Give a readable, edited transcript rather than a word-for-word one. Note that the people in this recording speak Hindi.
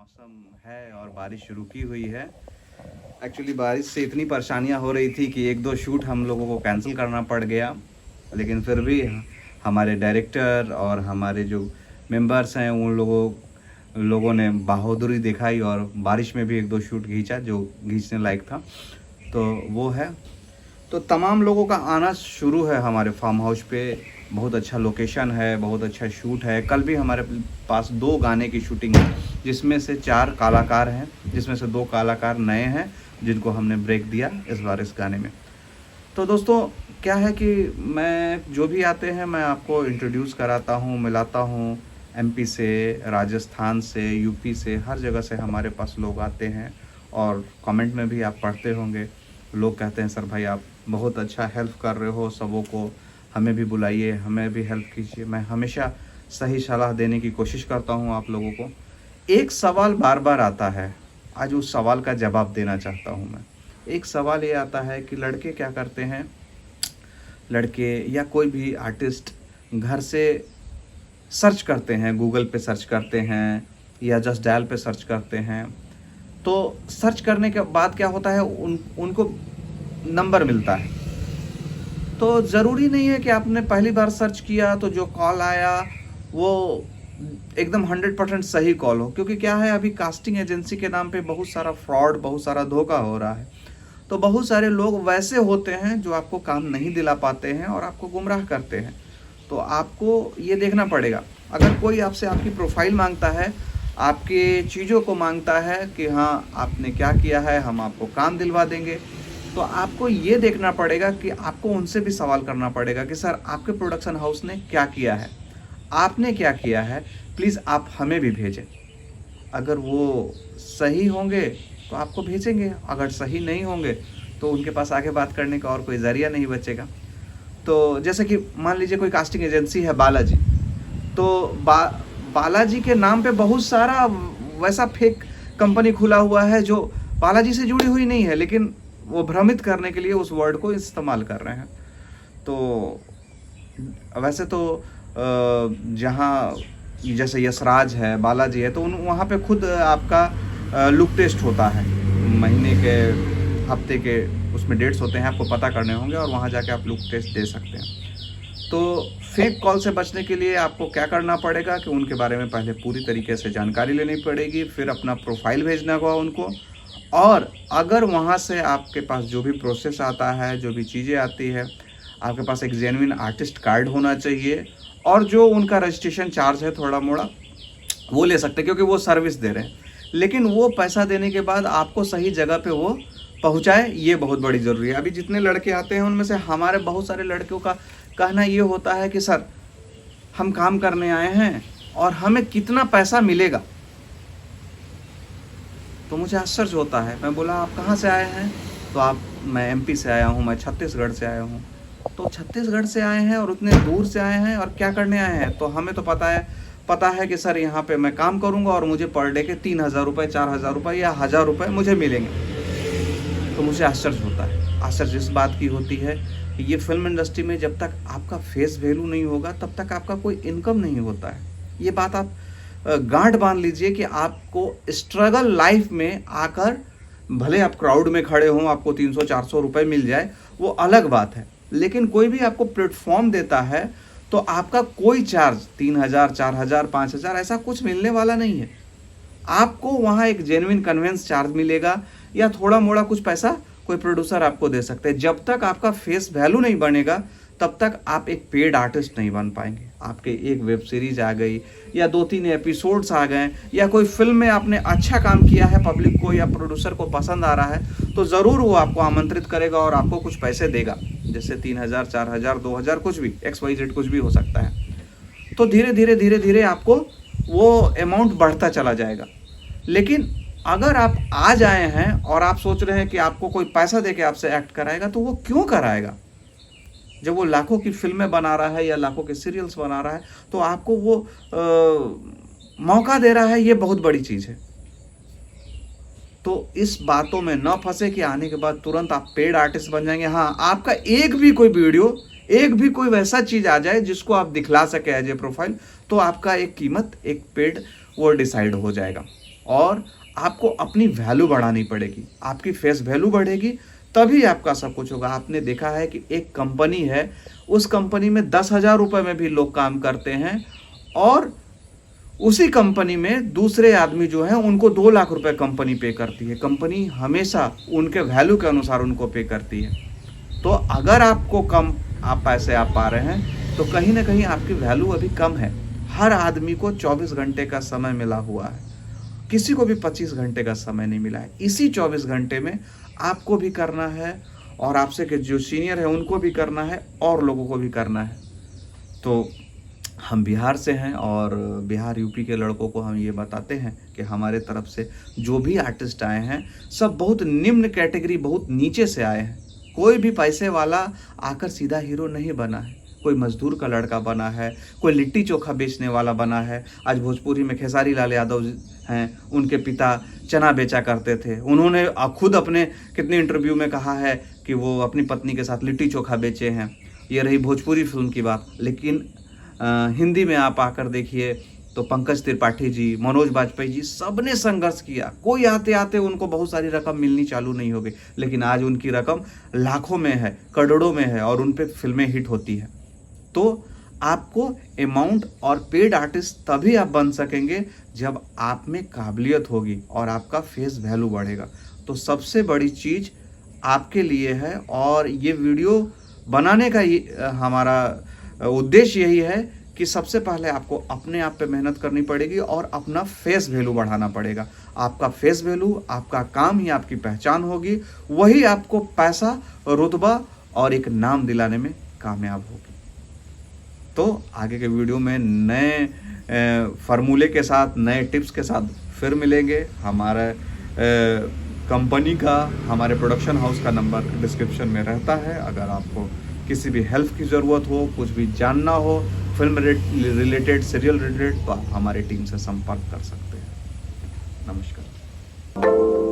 मौसम है और बारिश रुकी हुई है। एक्चुअली बारिश से इतनी परेशानियां हो रही थी कि एक दो शूट हम लोगों को कैंसिल करना पड़ गया, लेकिन फिर भी हमारे डायरेक्टर और हमारे जो मेंबर्स हैं उन लोगों ने बहादुरी दिखाई और बारिश में भी एक दो शूट खींचा जो खींचने लायक था। तो वो है, तो तमाम लोगों का आना शुरू है हमारे फार्म हाउस पे। बहुत अच्छा लोकेशन है, बहुत अच्छा शूट है। कल भी हमारे पास 2 गाने की शूटिंग है, जिसमें से 4 कलाकार हैं, जिसमें से 2 कलाकार नए हैं जिनको हमने ब्रेक दिया इस बार इस गाने में। तो दोस्तों क्या है कि मैं जो भी आते हैं मैं आपको इंट्रोड्यूस कराता हूँ, मिलाता हूँ। एमपी से, राजस्थान से, यूपी से, हर जगह से हमारे पास लोग आते हैं। और कमेंट में भी आप पढ़ते होंगे, लोग कहते हैं सर भाई आप बहुत अच्छा हेल्प कर रहे हो सबों को, हमें भी बुलाइए, हमें भी हेल्प कीजिए। मैं हमेशा सही सलाह देने की कोशिश करता हूँ आप लोगों को। एक सवाल बार बार आता है, आज उस सवाल का जवाब देना चाहता हूँ मैं। एक सवाल ये आता है कि लड़के क्या करते हैं, लड़के या कोई भी आर्टिस्ट घर से सर्च करते हैं, गूगल पे सर्च करते हैं या जस्ट डायल पे सर्च करते हैं। तो सर्च करने के बाद क्या होता है, उनको नंबर मिलता है। तो ज़रूरी नहीं है कि आपने पहली बार सर्च किया तो जो कॉल आया वो एकदम 100% सही कॉल हो, क्योंकि क्या है अभी कास्टिंग एजेंसी के नाम पे बहुत सारा फ्रॉड, बहुत सारा धोखा हो रहा है। तो बहुत सारे लोग वैसे होते हैं जो आपको काम नहीं दिला पाते हैं और आपको गुमराह करते हैं। तो आपको ये देखना पड़ेगा, अगर कोई आपसे आपकी प्रोफाइल मांगता है, आपके चीज़ों को मांगता है कि हाँ आपने क्या किया है, हम आपको काम दिलवा देंगे, तो आपको ये देखना पड़ेगा कि आपको उनसे भी सवाल करना पड़ेगा कि सर आपके प्रोडक्शन हाउस ने क्या किया है, आपने क्या किया है, प्लीज़ आप हमें भी भेजें। अगर वो सही होंगे तो आपको भेजेंगे, अगर सही नहीं होंगे तो उनके पास आगे बात करने का और कोई ज़रिया नहीं बचेगा। तो जैसे कि मान लीजिए कोई कास्टिंग एजेंसी है बालाजी, तो बालाजी के नाम पे बहुत सारा वैसा फेक कंपनी खुला हुआ है जो बालाजी से जुड़ी हुई नहीं है, लेकिन वो भ्रमित करने के लिए उस वर्ड को इस्तेमाल कर रहे हैं। तो वैसे तो जहाँ जैसे यशराज है, बालाजी है, तो वहाँ पे खुद आपका लुक टेस्ट होता है, महीने के, हफ्ते के उसमें डेट्स होते हैं, आपको पता करने होंगे और वहाँ जाके आप लुक टेस्ट दे सकते हैं। तो फेक कॉल से बचने के लिए आपको क्या करना पड़ेगा कि उनके बारे में पहले पूरी तरीके से जानकारी लेनी पड़ेगी, फिर अपना प्रोफाइल भेजना होगा उनको। और अगर वहाँ से आपके पास जो भी प्रोसेस आता है, जो भी चीज़ें आती है, आपके पास एक जेन्युइन आर्टिस्ट कार्ड होना चाहिए और जो उनका रजिस्ट्रेशन चार्ज है थोड़ा मोड़ा वो ले सकते हैं, क्योंकि वो सर्विस दे रहे हैं। लेकिन वो पैसा देने के बाद आपको सही जगह पे वो पहुँचाए, ये बहुत बड़ी ज़रूरी है। अभी जितने लड़के आते हैं उनमें से हमारे बहुत सारे लड़कों का कहना ये होता है कि सर हम काम करने आए हैं और हमें कितना पैसा मिलेगा। तो मुझे आश्चर्य होता है। मैं बोला आप कहाँ से आए हैं, तो मैं एमपी से आया हूँ, मैं छत्तीसगढ़ से आया हूँ। तो छत्तीसगढ़ से आए हैं और उतने दूर से आए हैं और क्या करने आए हैं, तो हमें तो पता है कि सर यहाँ पे मैं काम करूँगा और मुझे पर डे के 3,000 रुपये, 4,000 रुपये या 1,000 रुपये मुझे मिलेंगे। तो मुझे आश्चर्य होता है। आश्चर्य इस बात की होती है कि ये फिल्म इंडस्ट्री में जब तक आपका फेस वैल्यू नहीं होगा तब तक आपका कोई इनकम नहीं होता है। ये बात आप गांठ बांध लीजिए कि आपको स्ट्रगल लाइफ में आकर, भले आप क्राउड में खड़े हों, आपको 300-400 रुपये मिल जाए वो अलग बात है, लेकिन कोई भी आपको प्लेटफॉर्म देता है तो आपका कोई चार्ज 3,000, 4,000, 5,000 ऐसा कुछ मिलने वाला नहीं है। आपको वहाँ एक जेन्युइन कन्वेंस चार्ज मिलेगा या थोड़ा मोड़ा कुछ पैसा कोई प्रोड्यूसर आपको दे सकते हैं। जब तक आपका फेस वैल्यू नहीं बनेगा तब तक आप एक पेड आर्टिस्ट नहीं बन पाएंगे। आपके एक वेब सीरीज आ गई या 2-3 एपिसोड्स आ गए या कोई फिल्म में आपने अच्छा काम किया है, पब्लिक को या प्रोड्यूसर को पसंद आ रहा है, तो ज़रूर वो आपको आमंत्रित करेगा और आपको कुछ पैसे देगा, जैसे 3,000, 4,000, 2,000, कुछ भी, XYZ कुछ भी हो सकता है। तो धीरे धीरे आपको वो अमाउंट बढ़ता चला जाएगा। लेकिन अगर आप आज आए हैं और आप सोच रहे हैं कि आपको कोई पैसा दे के आपसे एक्ट कराएगा, तो वो क्यों कराएगा? जब वो लाखों की फिल्में बना रहा है या लाखों के सीरियल्स बना रहा है तो आपको वो मौका दे रहा है, ये बहुत बड़ी चीज़ है। तो इस बातों में न फंसे कि आने के बाद तुरंत आप पेड आर्टिस्ट बन जाएंगे। हाँ, आपका एक भी कोई वीडियो, एक भी कोई वैसा चीज़ आ जाए जिसको आप दिखला सके एज ए प्रोफाइल, तो आपका एक कीमत, एक पेड वो डिसाइड हो जाएगा। और आपको अपनी वैल्यू बढ़ानी पड़ेगी। आपकी फेस वैल्यू बढ़ेगी तभी आपका सब कुछ होगा। आपने देखा है कि एक कंपनी है, उस कंपनी में 10,000 रुपये में भी लोग काम करते हैं और उसी कंपनी में दूसरे आदमी जो है उनको 2 लाख रुपए कंपनी पे करती है। कंपनी हमेशा उनके वैल्यू के अनुसार उनको पे करती है। तो अगर आपको कम आप पैसे आप पा रहे हैं तो कहीं ना कहीं आपकी वैल्यू अभी कम है। हर आदमी को 24 घंटे का समय मिला हुआ है, किसी को भी 25 घंटे का समय नहीं मिला है। इसी 24 घंटे में आपको भी करना है और आपसे के जो सीनियर है उनको भी करना है और लोगों को भी करना है। तो हम बिहार से हैं और बिहार यूपी के लड़कों को हम ये बताते हैं कि हमारे तरफ से जो भी आर्टिस्ट आए हैं सब बहुत निम्न कैटेगरी, बहुत नीचे से आए हैं। कोई भी पैसे वाला आकर सीधा हीरो नहीं बना है। कोई मजदूर का लड़का बना है, कोई लिट्टी चोखा बेचने वाला बना है। आज भोजपुरी में खेसारी लाल यादव हैं, उनके पिता चना बेचा करते थे। उन्होंने खुद अपने कितने इंटरव्यू में कहा है कि वो अपनी पत्नी के साथ लिट्टी चोखा बेचे हैं। ये रही भोजपुरी फिल्म की बात। लेकिन हिंदी में आप आकर देखिए तो पंकज त्रिपाठी जी, मनोज बाजपेयी जी, सब ने संघर्ष किया। कोई आते आते उनको बहुत सारी रकम मिलनी चालू नहीं हो गई, लेकिन आज उनकी रकम लाखों में है, करोड़ों में है और उन पे फिल्में हिट होती है। तो आपको अमाउंट और पेड आर्टिस्ट तभी आप बन सकेंगे जब आप में काबिलियत होगी और आपका फेस वैल्यू बढ़ेगा। तो सबसे बड़ी चीज़ आपके लिए है और ये वीडियो बनाने का हमारा उद्देश्य यही है कि सबसे पहले आपको अपने आप पे मेहनत करनी पड़ेगी और अपना फेस वैल्यू बढ़ाना पड़ेगा। आपका फेस वैल्यू, आपका काम ही आपकी पहचान होगी, वही आपको पैसा, रुतबा और एक नाम दिलाने में कामयाब होगी। तो आगे के वीडियो में नए फार्मूले के साथ, नए टिप्स के साथ फिर मिलेंगे। हमारे कंपनी का, हमारे प्रोडक्शन हाउस का नंबर डिस्क्रिप्शन में रहता है। अगर आपको किसी भी हेल्प की ज़रूरत हो, कुछ भी जानना हो, फिल्म रिलेटेड, सीरियल रिलेटेड, तो आप हमारी टीम से संपर्क कर सकते हैं। नमस्कार।